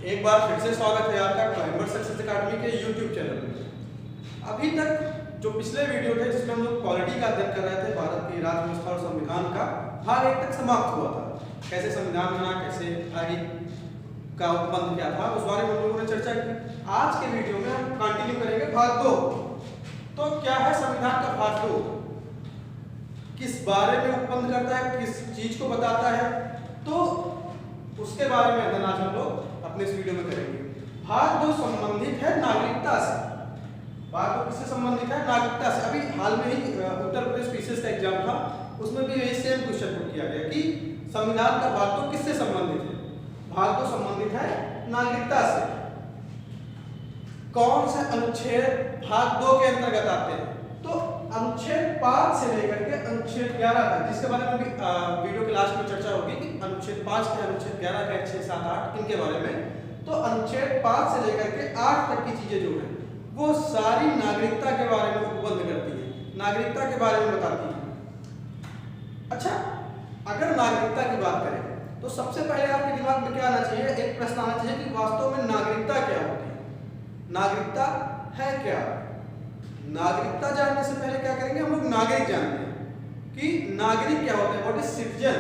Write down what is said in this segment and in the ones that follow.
एक बार फिर से स्वागत है आपका क्लाइंबर सक्सेस एकेडमी के YouTube चैनल में। अभी तक जो पिछले वीडियो थे जिसमें हम लोग पॉलिटी का अध्ययन कर रहे थे, भारत की राज्य व्यवस्था और संविधान का भाग 1 तक समाप्त हुआ था। कैसे संविधान बना, कैसे आगे का उत्पन्न क्या था, उस बारे में हम लोगों ने चर्चा की। आज के वीडियो में हम कंटिन्यू करेंगे भाग 2। तो क्या है संविधान का भाग 2, किस बारे में उत्पन्न करता है, किस चीज को बताता है, तो उसके बारे में अध्ययन आज हम लोग अपने इस वीडियो में करेंगे। भाग 2 संबंधित है नागरिकता से। भाग 2 किससे संबंधित है? नागरिकता से। अभी हाल में ही उत्तर प्रदेश पीसीएस का एग्जाम था, उसमें भी यही सेम क्वेश्चन पुट किया गया कि संविधान का भाग 2 किससे संबंधित है? भाग 2 संबंधित है नागरिकता से। कौन से अनुच्छेद भाग 2 के अंतर्गत आते हैं? तो अनुच्छेद 5 से लेकर के अनुच्छेद 11 तक, जिसके बारे में भी वीडियो के लास्ट में चर्चा होगी कि अनुच्छेद 5 के अनुच्छेद 11 के 6, 7, 8 इनके बारे में। तो अनुच्छेद 5 से लेकर के 8 तक की चीजें जो है वो सारी नागरिकता के बारे में उपबंध करती है, नागरिकता के बारे में बताती है। अच्छा, अगर नागरिकता की बात करें तो सबसे पहले आपके दिमाग में क्या आना चाहिए? एक प्रश्न आना चाहिए कि वास्तव में नागरिकता क्या होती है, नागरिकता है क्या? नागरिकता जानने से पहले क्या करेंगे हम लोग? नागरिक जानते हैं कि नागरिक क्या होता है, व्हाट इज सिटीजन।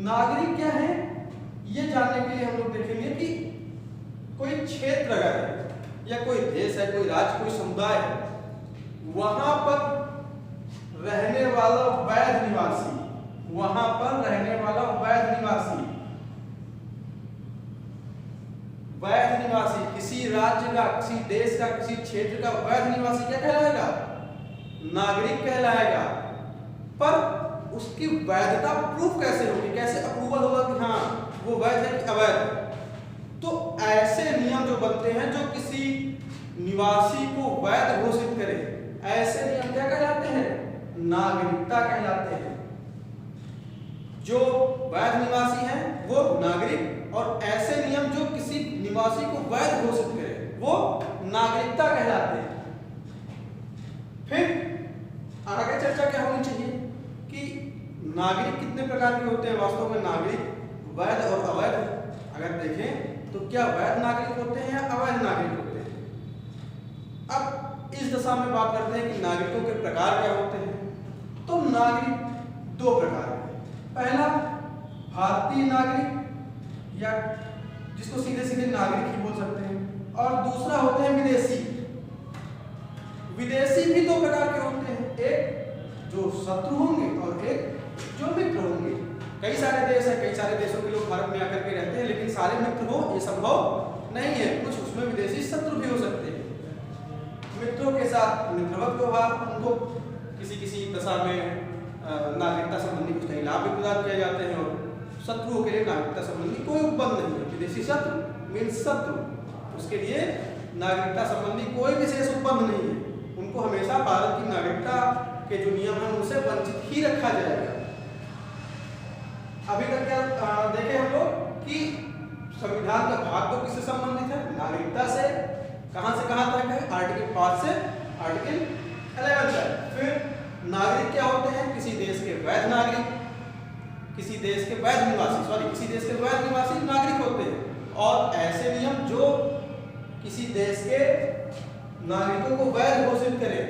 नागरिक क्या है ये जानने के लिए हम लोग देखेंगे कि कोई क्षेत्र अगर है या कोई देश है, कोई राज्य, कोई समुदाय है, वहां पर रहने वाला वैध निवासी, वहां पर रहने वाला वैध निवासी, वैध निवासी किसी राज्य का, किसी देश का, किसी क्षेत्र का वैध निवासी क्या कहलाएगा? नागरिक कहलाएगा। पर उसकी वैधता प्रूफ कैसे होगी, कैसे अप्रूवल होगा कि हाँ वो वैध है कि अवैध है? तो ऐसे नियम जो बनते हैं जो किसी निवासी को वैध घोषित करे, ऐसे नियम क्या कहलाते हैं? नागरिकता कहलाते हैं। जो वैध निवासी है वो नागरिक, और ऐसे नियम जो किसी निवासी को वैध घोषित करे वो नागरिकता कहलाते हैं। फिर आगे चर्चा क्या होनी चाहिए कि नागरिक कितने प्रकार के होते हैं? वास्तव में नागरिक वैध और अवैध अगर देखें तो क्या वैध नागरिक होते हैं या अवैध नागरिक होते हैं? अब इस दशा में बात करते हैं कि नागरिकों के प्रकार क्या होते हैं। तो नागरिक 2 प्रकार के। पहला भारतीय नागरिक, या जिसको सीधे सीधे नागरिक ही बोल सकते हैं, और दूसरा होते हैं विदेशी। विदेशी भी 2 प्रकार के होते हैं, एक जो शत्रु होंगे और एक जो मित्र होंगे। कई सारे देश हैं, कई सारे देशों के लोग भारत में आकर के रहते हैं, लेकिन सारे मित्र हो ये संभव नहीं है। कुछ उसमें विदेशी शत्रु भी हो सकते हैं। मित्रों के साथ मित्रवत व्यवहार, उनको किसी किसी दशा में नागरिकता संबंधी कुछ कहीं लाभ भी प्रदान किए जाते हैं, और शत्रुओं के लिए नागरिकता संबंधी कोई उपबंध नहीं है। विदेशी शत्रु मीन्स शत्रु, उसके लिए नागरिकता संबंधी कोई विशेष उपबंध नहीं है। उनको हमेशा भारत की नागरिकता के जो नियम हैं उनसे वंचित ही रखा जाएगा। अभी तक क्या देखे हम लोग कि संविधान का भाग 2 किससे संबंधित है? नागरिकता से। कहां से कहां तक है? आर्टिकल 5 से आर्टिकल 11 तक। फिर नागरिक क्या होते हैं? किसी देश के वैध नागरिक, किसी देश के वैध निवासी, किसी देश के वैध निवासी नागरिक होते हैं। और ऐसे नियम जो किसी देश के नागरिकों को वैध घोषित करें,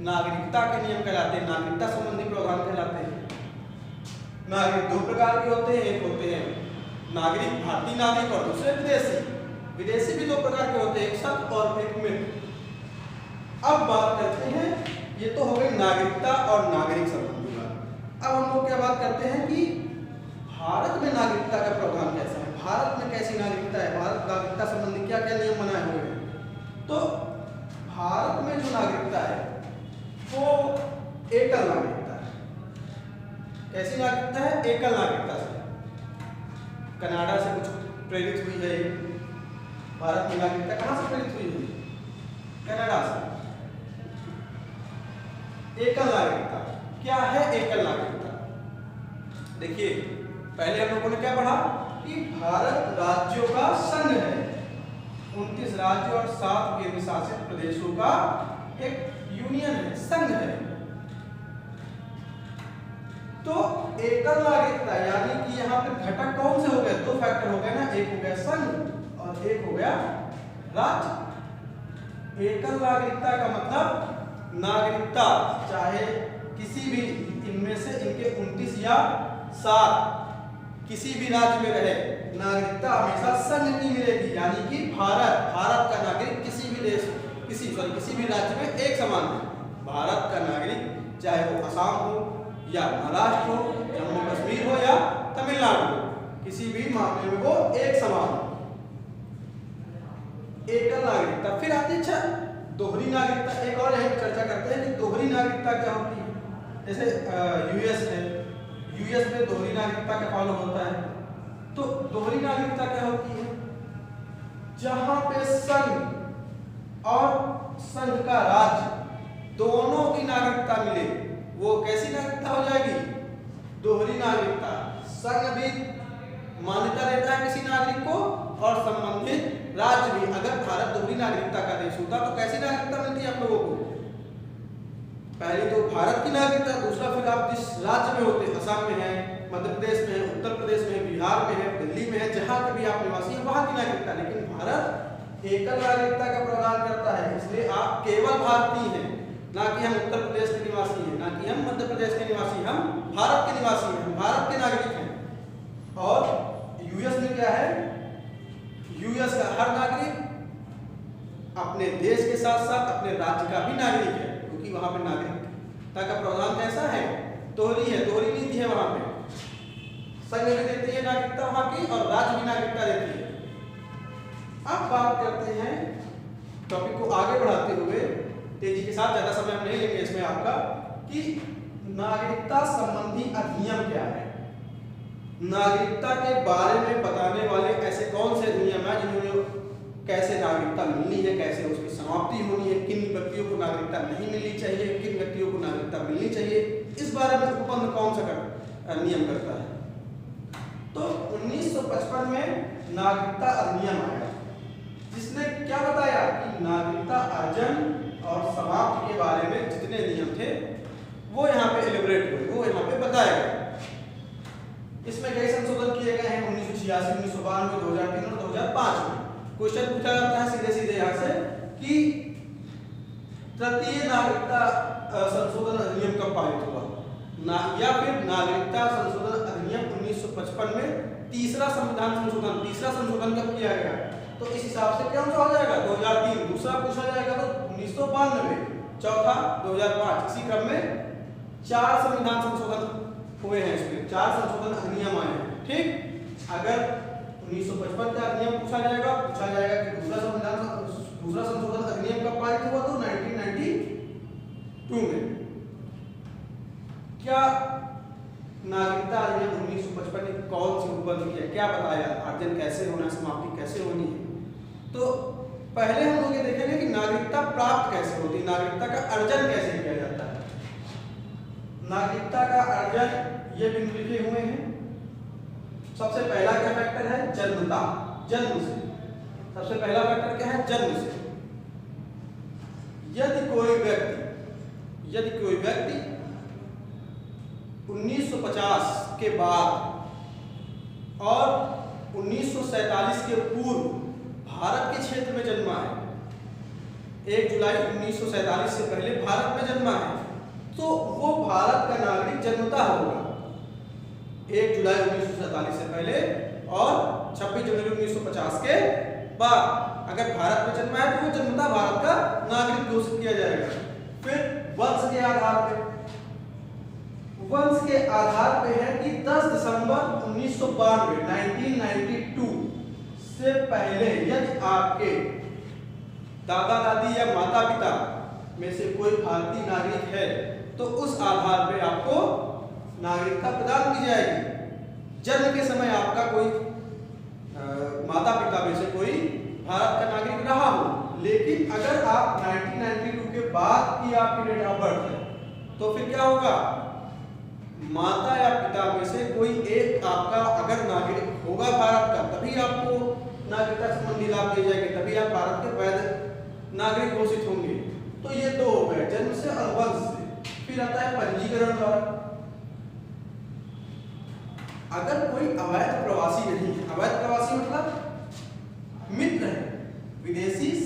नागरिकता के नियम कहलाते हैं, नागरिकता संबंधी प्रावधान कहलाते हैं। नागरिक 2 प्रकार के होते हैं, एक होते हैं नागरिक भारतीय नागरिक और दूसरे विदेशी। विदेशी भी 2 प्रकार के होते हैं, एक शत्रु और एक मित्र। अब बात करते हैं, ये तो हो गई नागरिकता और नागरिक संबंधी बात। अब हम लोग क्या बात करते हैं कि भारत में नागरिकता का प्रावधान कैसा है, भारत में कैसी नागरिकता है, भारत नागरिकता संबंधी क्या क्या नियम बनाए हुए हैं। तो भारत में जो नागरिकता है वो एकल नागरिकता है। कैसी नागरिकता है? एकल नागरिकता से। कनाडा से कुछ प्रेरित हुई है। भारत में नागरिकता कहां से प्रेरित हुई है? कनाडा से। एकल नागरिकता क्या है? एकल नागरिकता देखिए, पहले हम लोगों ने क्या पढ़ा कि भारत राज्यों का संघ है, 29 राज्यों और 7 केंद्र शासित प्रदेशों का एक यूनियन है, संघ है। तो एकल नागरिकता यानी कि यहाँ पे घटक कौन से हो गए? 2 फैक्टर और एक हो गया राज्य। एकल नागरिकता का मतलब नागरिकता चाहे किसी भी इनमें से इनके 29 या 7 किसी भी राज्य में रहे, नागरिकता हमेशा संघ की मिलेगी, यानी कि भारत का नागरिक किसी भी देश किसी भी राज्य में एक समान है। भारत का नागरिक चाहे वो असम हो या महाराष्ट्र हो, जम्मू कश्मीर हो या तमिलनाडु हो, किसी भी मामले में वो एक समान हो। एकल नागरिकता। फिर आती है दोहरी नागरिकता। एक और यही चर्चा करते हैं कि दोहरी नागरिकता क्या होती है। जैसे यूएस है, यूएस में दोहरी नागरिकता का फॉलो होता है। तो दोहरी नागरिकता क्या होती है? जहां पे संघ और संघ का राज्य दोनों की नागरिकता मिले, वो कैसी नागरिकता हो जाएगी? दोहरी नागरिकता। संघ भी मान्यता देता है किसी नागरिक को और संबंधित राज्य भी। अगर भारत दोहरी नागरिकता का देश होता तो कैसी नागरिकता मिलती है आप लोगों को? पहले तो भारत की नागरिकता, दूसरा फिर आप जिस राज्य में होते, असम में है, मध्य प्रदेश में है, उत्तर प्रदेश में है, बिहार में है, दिल्ली में है, जहां कभी आप निवासी हैं वहां की नागरिकता। लेकिन भारत एकल नागरिकता का प्रावधान करता है, इसलिए आप केवल भारतीय हैं, ना कि हम उत्तर प्रदेश के निवासी हैं, ना कि हम मध्य प्रदेश के निवासी, हम भारत के निवासी हैं, हम भारत के नागरिक हैं। और यूएस में क्या है? यूएस का हर नागरिक अपने देश के साथ साथ अपने राज्य का भी नागरिक है, क्योंकि वहां पे नागरिकता का प्रावधान कैसा है? दोहरी है, दोहरी नीति है। वहां पे संघ भी देती है नागरिकता वहां की और राज्य भी नागरिकता देती है। अब बात करते हैं टॉपिक को आगे बढ़ाते हुए तेजी के साथ, ज्यादा समय हम नहीं लेंगे इसमें आपका, कि नागरिकता संबंधी अधिनियम क्या है। नागरिकता के बारे में बताने वाले ऐसे कौन से अधिनियम हैं जिन्होंने कैसे नागरिकता मिलनी है, कैसे उसकी समाप्ति होनी है, किन व्यक्तियों को नागरिकता नहीं मिलनी चाहिए, किन व्यक्तियों को नागरिकता मिलनी चाहिए, इस बारे में उपबंध कौन सा नियम करता है। तो 1955 में नागरिकता अधिनियम आया, जिसने क्या बताया कि नागरिकता अर्जन और समाप्ति के बारे में जितने नियम थे वो यहाँ पे एलिब्रेट हुए, वो यहाँ पे बताया गया। इसमें कई संशोधन किए गए हैं 1986, 1992, 2003 और 2005 में। क्वेश्चन पूछा जाता है सीधे सीधे यहाँ से कि तृतीय नागरिकता संशोधन अधिनियम कब पारित हुआ, या फिर नागरिकता संशोधन अधिनियम 1955 में तीसरा संशोधन कब किया गया। तो इस हिसाब से क्या हो जाएगा? 2003। दूसरा पूछा जाएगा तो 1992, चौथा 2005। इसी क्रम में 4 संविधान संशोधन हुए हैं, इसमें 4 संशोधन अधिनियम आए हैं। ठीक, अगर 1955 का अधिनियम पूछा जाएगा कि दूसरा संशोधन अधिनियम कब पारित हुआ, तो 1992 में। क्या नागरिकता अधिनियम 1955 ने कौन सी उपबंध किया, क्या बताया, अर्जन कैसे होना, समाप्ति कैसे होनी है। तो पहले हम लोग ये देखेंगे कि नागरिकता प्राप्त कैसे होती है, नागरिकता का अर्जन कैसे किया जाता है। नागरिकता का अर्जन ये बिंदु लिखे हुए हैं। सबसे पहला क्या फैक्टर है? जन्मता, जन्म से। सबसे पहला फैक्टर क्या है? जन्म से। यदि कोई व्यक्ति 1950 के बाद और 1947 के पूर्व भारत के क्षेत्र में जन्मा है, 1 जुलाई 1947 से पहले भारत में जन्मा है, तो वो भारत का नागरिक जन्मता होगा। 1 जुलाई 1947 से पहले और 26 जनवरी 1950 के बाद अगर भारत में जन्मा है तो वो जन्मता भारत का नागरिक घोषित किया जाएगा। फिर वंश के आधार पे है कि 10 दिसंबर 1992 से पहले यदि आपके दादा दादी या माता पिता में से कोई भारतीय नागरिक है तो उस आधार पे आपको नागरिकता प्रदान की जाएगी। जन्म के समय आपका कोई माता पिता में से कोई भारत का नागरिक रहा हो, लेकिन अगर आप 1992 के बाद की आपकी डेट ऑफ बर्थ है तो फिर क्या होगा? माता या पिता में से कोई एक आपका अगर नागरिक होगा भारत का, तभी आपको नागरिकता संबंधी लाभ दिए जाएंगे, तभी आप भारत के वैध नागरिक घोषित होंगे। तो ये दो हो गए, जन्म से और वंश से। फिर आता है पंजीकरण द्वारा। अगर कोई अवैध प्रवासी नहीं है, अवैध प्रवासी मतलब मित्र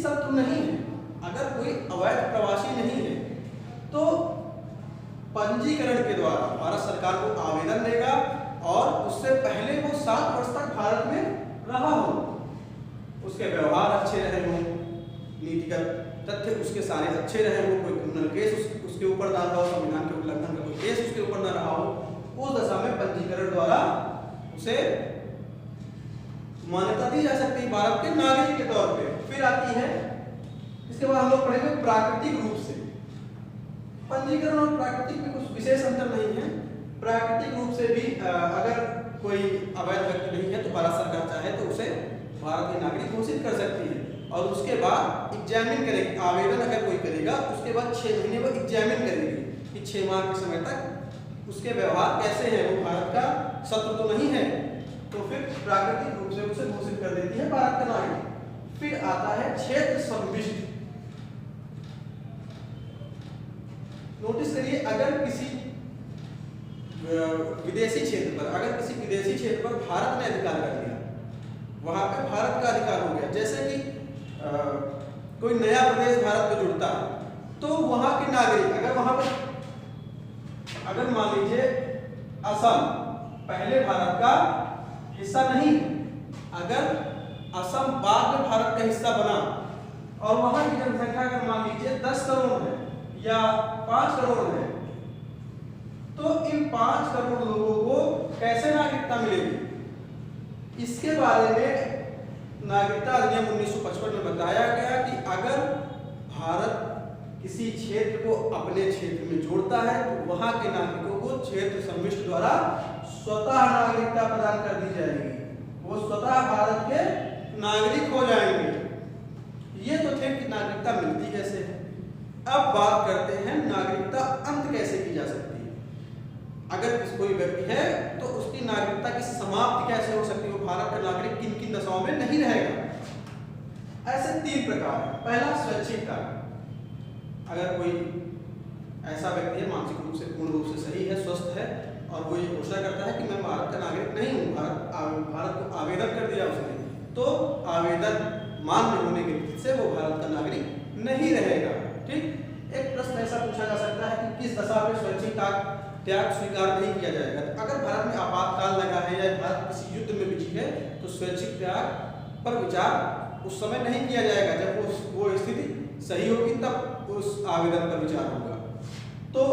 शत्रु नहीं है, अगर कोई अवैध प्रवासी नहीं है तो पंजीकरण के द्वारा भारत सरकार को आवेदन देगा और उससे पहले वो 7 वर्ष तक भारत में रहा हो, उसके व्यवहार अच्छे रहे हों, नीतिगत तथ्य उसके सारे अच्छे रहे हो, कोई क्रिमिनल केस उसके ऊपर ना रहा हो, संविधान के उल्लंघन का कोई केस उसके ऊपर ना रहा हो, उस दशा में पंजीकरण द्वारा उसे मान्यता दी जा सकती है भारत के नागरिक के तौर पे। फिर आती है, इसके बाद हम लोग पढ़ेंगे प्राकृतिक रूप से। पंजीकरण और प्राकृतिक में कुछ विशेष अंतर नहीं है। प्राकृतिक रूप से भी अगर कोई अवैध व्यक्ति नहीं है तो भारत सरकार चाहे तो उसे भारत के नागरिक घोषित कर सकती है और उसके बाद एग्जामिन करेगी, आवेदन अगर कोई करेगा उसके बाद 6 महीने वो एग्जामिन करेगी कि 6 माह के समय तक उसके व्यवहार कैसे हैं, वो भारत का शत्रु तो नहीं है, तो फिर प्राकृतिक रूप से उसे घोषित कर देती है भारत का नागरिक। फिर आता है क्षेत्र सम्मिश्र। नोटिस करिए, अगर किसी विदेशी क्षेत्र पर, अगर किसी विदेशी क्षेत्र पर भारत ने अधिकार कर लिया, वहां पे भारत का अधिकार हो गया, जैसे कि कोई नया प्रदेश भारत में जुड़ता है तो वहां के नागरिक अगर वहां पर, अगर मान लीजिए असम पहले भारत का हिस्सा नहीं, अगर असम बाद में भारत का हिस्सा बना और वहां की जनसंख्या अगर मान लीजिए 10 करोड़ है या 5 करोड़ है, तो इन 5 करोड़ लोगों को कैसे नागरिकता मिलेगी? इसके बारे में नागरिकता अधिनियम 1955 में बताया गया कि अगर भारत किसी क्षेत्र को अपने क्षेत्र में जोड़ता है तो वहां के नागरिकों को क्षेत्र सम्मिश्र द्वारा स्वतः नागरिकता प्रदान कर दी जाएगी, वो स्वतः भारत के नागरिक हो जाएंगे। ये तो थे कि नागरिकता मिलती कैसे है। अब बात करते हैं नागरिकता अंत कैसे की जा सकती है। अगर कोई व्यक्ति है तो उसकी नागरिकता की समाप्ति कैसे हो सकती है, वो भारत का नागरिक किन किन दशाओं में नहीं रहेगा। ऐसे 3 प्रकार है। पहला स्वैच्छिक त्याग, अगर कोई ऐसा व्यक्ति है मानसिक रूप से पूर्ण रूप से सही है, स्वस्थ है और वो ये घोषणा करता है कि मैं भारत का नागरिक नहीं हूँ, भारत को आवेदन कर दिया उसने, तो आवेदन मान्य होने के स्थिति से वो भारत का नागरिक नहीं रहेगा। ठीक, एक प्रश्न ऐसा पूछा जा सकता है कि किस दशा में स्वैच्छिक त्याग स्वीकार नहीं किया जाएगा। अगर भारत में आपातकाल लगा है या भारत किसी युद्ध में बिजी है तो स्वैच्छिक त्याग पर विचार उस समय नहीं किया जाएगा, जब वो स्थिति सही होगी तब उस आवेदन पर विचार होगा। तो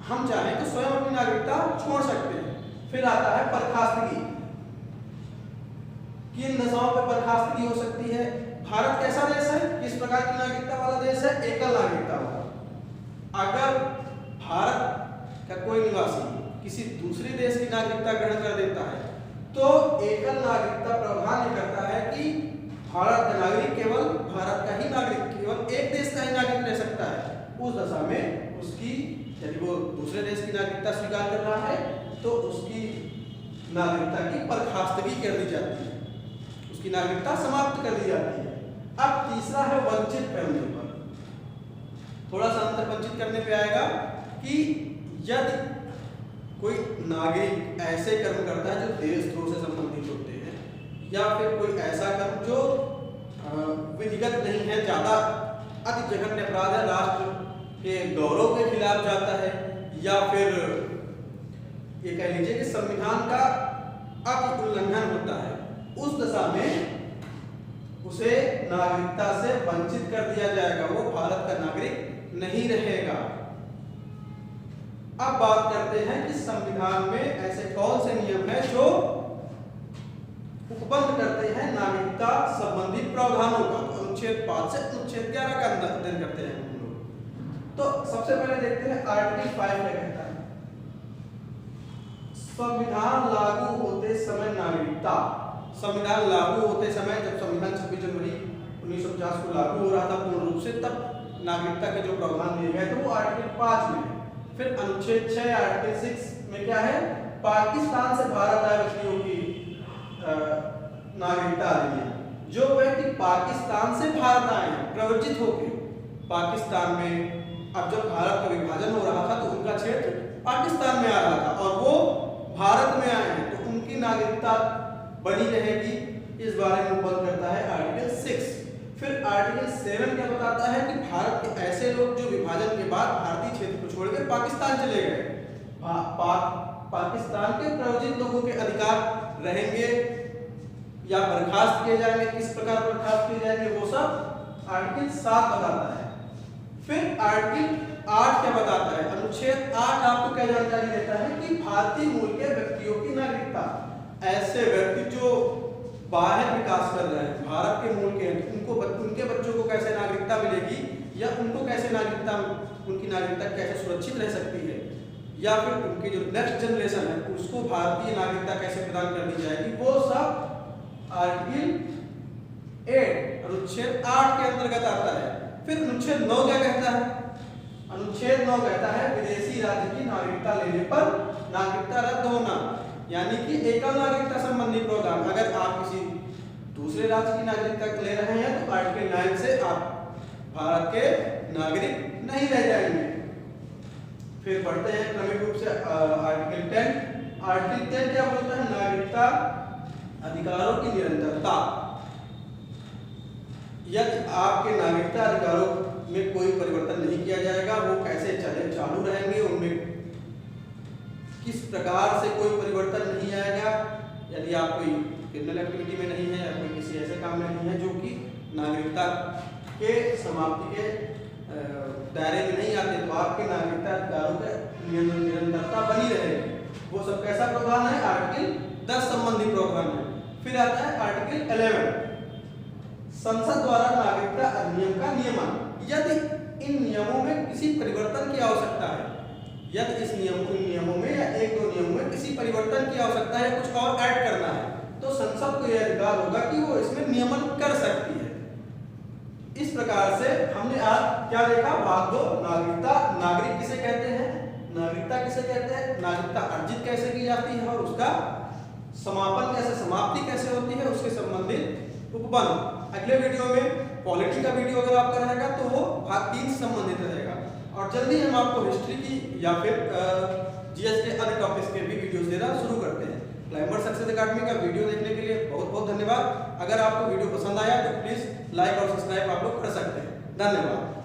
हम चाहें तो स्वयं अपनी नागरिकता छोड़ सकते हैं। फिर आता है बर्खास्तगी। किन दशाओं पर बर्खास्तगी हो सकती है? भारत कैसा देश है, किस प्रकार की नागरिकता वाला देश है? एकल नागरिकता वाला। अगर भारत का कोई निवासी किसी दूसरे देश की नागरिकता ग्रहण कर देता है तो एकल नागरिकता प्रावधान करता है कि भारत का नागरिक केवल भारत का ही नागरिक, केवल एक देश का ही नागरिक रह सकता है। उस दशा में उसकी, यदि वो दूसरे देश की नागरिकता स्वीकार कर रहा है तो उसकी नागरिकता की बर्खास्तगी कर दी जाती है, उसकी नागरिकता समाप्त कर दी जाती है। अब तीसरा है वंचित करने पर। थोड़ा सा अंतर वंचित करने पे आएगा कि यदि कोई नागरिक ऐसे कर्म करता है जो देशद्रोह से संबंधित होते हैं या फिर कोई ऐसा कर्म जो विधिगत नहीं है, ज्यादा अति जघन्य अपराध है, राष्ट्र के गौरव के खिलाफ जाता है, या फिर ये कह लीजिए कि संविधान का अति उल्लंघन होता है, उस दशा में उसे नागरिकता से वंचित कर दिया जाएगा, वो भारत का नागरिक नहीं रहेगा। अब बात करते हैं कि संविधान में ऐसे कौन से नियम हैं जो उपबंध करते हैं नागरिकता संबंधी प्रावधानों का। तो अनुच्छेद 5 से अनुच्छेद 11 का अध्ययन करते हैं हम लोग। तो सबसे पहले देखते हैं आर्टिकल 5 क्या कहता है। संविधान लागू होते समय नागरिकता। संविधान लागू होते समय, जब संविधान 26 जनवरी 1950 को लागू हो रहा था पूर्ण रूप से, तब नागरिकता के जो प्रावधान दिए गए थे वो आर्टिकल 5 में। फिर अनुच्छेद 6 आर्टिकल 6 में क्या है, पाकिस्तान से भारत आए व्यक्तियों की नागरिकता आ रही है। जो व्यक्ति पाकिस्तान से भारत आए हैं प्रवृत्त होकर पाकिस्तान में, अब जब भारत का विभाजन हो रहा था तो उनका क्षेत्र पाकिस्तान में आ रहा था और वो भारत में आए हैं तो उनकी नागरिकता बनी रहेगी। इस बारे में उपबंध करता है आर्टिकल 6। फिर आर्टिकल 7 क्या बताता है कि भारत के ऐसे लोग जो विभाजन के बाद भारतीय क्षेत्र को छोड़कर पाकिस्तान चले गए, पाकिस्तान के प्रयोजित लोगों के अधिकार रहेंगे या बर्खास्त किए जाएंगे, किस प्रकार बर्खास्त किए जाएंगे, वो सब आर्टिकल 7 बताता है। फिर आर्टिकल 8 क्या बताता है? अनुच्छेद 8 आपको क्या जानकारी देता है कि भारतीय मूल के व्यक्तियों की नागरिकता, ऐसे व्यक्ति जो बाहर विकास कर रहे हैं, भारत के मूल के, उनके बच्चों को कैसे नागरिकता मिलेगी या उनको कैसे नागरिकता, उनकी नागरिकता कैसे सुरक्षित रह सकती है, या फिर उनकी जो नेक्स्ट जनरेशन है उसको भारतीय नागरिकता कैसे प्रदान कर दी जाएगी, वो सब आर्टिकल 8 अनुच्छेद 8 के अंतर्गत आता है। फिर अनुच्छेद 9 क्या कहता है? अनुच्छेद 9 कहता है विदेशी राज्य की नागरिकता लेने पर नागरिकता रद्द होना, यानी कि एकल नागरिकता संबंधी प्रावधान। अगर आप किसी दूसरे राज्य की नागरिकता ले रहे हैं तो आर्टिकल 9 से आप भारत के नागरिक नहीं रह जाएंगे। फिर बढ़ते हैं क्रमिक रूप से आर्टिकल 10। आर्टिकल 10 क्या बोलता है? नागरिकता अधिकारों की निरंतरता। यदि आपके नागरिकता अधिकारों में कोई परिवर्तन नहीं किया जाएगा, वो कैसे चालू रहेंगे, उनमें किस प्रकार से कोई परिवर्तन नहीं आएगा। यदि आप कोई क्रिमिनल एक्टिविटी में नहीं है या कोई किसी ऐसे काम में नहीं है जो कि नागरिकता के समाप्ति के दायरे में नहीं आते, तो आपके नागरिकता अधिकारों के निरंतरता बनी रहेगी। वो सब कैसा प्रावधान है? आर्टिकल 10 संबंधी प्रावधान है। फिर आता है आर्टिकल 11, संसद द्वारा नागरिकता अधिनियम का नियमन। यदि इन नियमों में किसी परिवर्तन की आवश्यकता है, यदि इस नियमों में या एक दो नियमों में किसी परिवर्तन की आवश्यकता है, कुछ और ऐड करना है, तो संसद को यह अधिकार होगा कि वो इसमें नियमन कर सकती है। इस प्रकार से हमने आज क्या देखा? भाग 2 नागरिकता, नागरिक किसे कहते हैं, नागरिकता किसे कहते हैं, नागरिकता अर्जित कैसे की जाती है और उसका समापन कैसे, समाप्ति कैसे होती है, उसके संबंधित उपबंध। अगले वीडियो में पॉलिटी का वीडियो अगर आपका रहेगा तो वो भाग 3 से संबंधित रहेगा, और जल्दी हम आपको हिस्ट्री की या फिर जीएस के अन्य टॉपिक्स के भी वीडियोस देना शुरू करते हैं। क्लाइंबर सक्सेस एकेडमी का वीडियो देखने के लिए बहुत बहुत धन्यवाद। अगर आपको वीडियो पसंद आया तो प्लीज़ लाइक और सब्सक्राइब आप लोग कर सकते हैं। धन्यवाद।